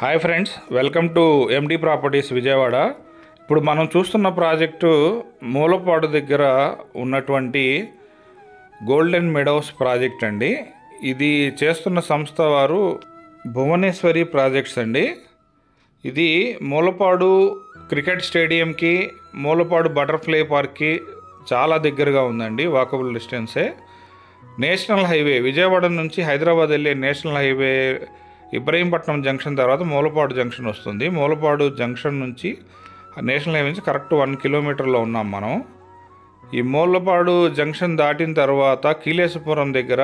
Hi friends, welcome to MD properties Vijayawada. ఇప్పుడు మనం చూస్తున్న ప్రాజెక్టు మూలపాడు దగ్గర ఉన్నటువంటి గోల్డెన్ మెడోస్ ప్రాజెక్ట్ అండి. ఇది చేస్తున్న సంస్థ వారు భువనేశ్వరి ప్రాజెక్ట్స్ అండి. ఇది మూలపాడు క్రికెట్ స్టేడియంకి, మూలపాడు బటర్ఫ్లై పార్క్కి చాలా దగ్గరగా ఉందండి, వాకబుల్ డిస్టెన్సే. నేషనల్ హైవే విజయవాడ నుంచి హైదరాబాద్ వెళ్ళే నేషనల్ హైవే ఇబ్రహీంపట్నం జంక్షన్ తర్వాత మూలపాడు జంక్షన్ వస్తుంది. మూలపాడు జంక్షన్ నుంచి నేషనల్ హైవే నుంచి కరెక్ట్ 1 కిలోమీటర్లో ఉన్నాం మనం. ఈ మూలపాడు జంక్షన్ దాటిన తర్వాత కీలేశపురం దగ్గర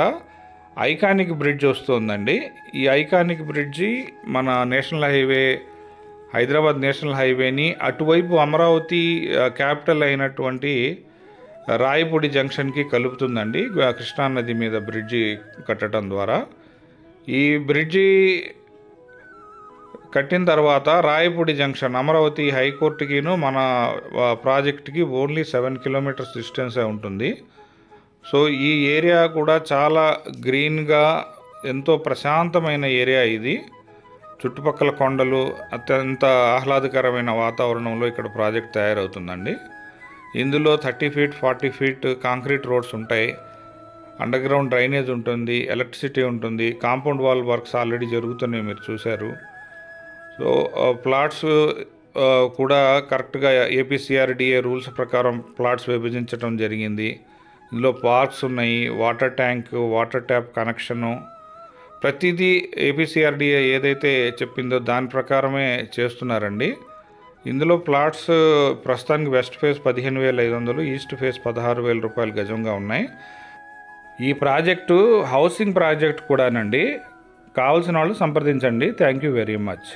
ఐకానిక్ బ్రిడ్జ్ వస్తుందండి. ఈ ఐకానిక్ బ్రిడ్జి మన నేషనల్ హైవే, హైదరాబాద్ నేషనల్ హైవేని అటువైపు అమరావతి క్యాపిటల్ అయినటువంటి రాయపూడి జంక్షన్కి కలుపుతుందండి, కృష్ణానది మీద బ్రిడ్జి కట్టడం ద్వారా. ఈ బ్రిడ్జి కట్టిన తర్వాత రాయపూడి జంక్షన్ అమరావతి హైకోర్టుకిను మన ప్రాజెక్ట్కి ఓన్లీ 7 కిలోమీటర్స్ డిస్టెన్సే ఉంటుంది. సో ఈ ఏరియా కూడా చాలా గ్రీన్గా, ఎంతో ప్రశాంతమైన ఏరియా ఇది. చుట్టుపక్కల కొండలు, అత్యంత ఆహ్లాదకరమైన వాతావరణంలో ఇక్కడ ప్రాజెక్ట్ తయారవుతుందండి. ఇందులో 30 ఫీట్ 40 ఫీట్ కాంక్రీట్ రోడ్స్ ఉంటాయి, అండర్ గ్రౌండ్ డ్రైనేజ్ ఉంటుంది, ఎలక్ట్రిసిటీ ఉంటుంది, కాంపౌండ్ వాల్ వర్క్స్ ఆల్రెడీ జరుగుతున్నాయి, మీరు చూశారు. సో ప్లాట్స్ కూడా కరెక్ట్గా ఏపీసీఆర్డీఏ రూల్స్ ప్రకారం ప్లాట్స్ విభజించడం జరిగింది. ఇందులో పార్క్స్ ఉన్నాయి, water tank, water tap connection, ప్రతిదీ ఏపీసీఆర్డీఏ ఏదైతే చెప్పిందో దాని ప్రకారమే చేస్తున్నారండి. ఇందులో ప్లాట్స్ ప్రస్తుతానికి వెస్ట్ ఫేస్ 15,500, ఈస్ట్ ఫేస్ 16,000 రూపాయలు గజంగా ఉన్నాయి. ఈ ప్రాజెక్టు హౌసింగ్ ప్రాజెక్ట్ కూడానండి. కావాల్సిన వాళ్ళు సంప్రదించండి. Thank you very much.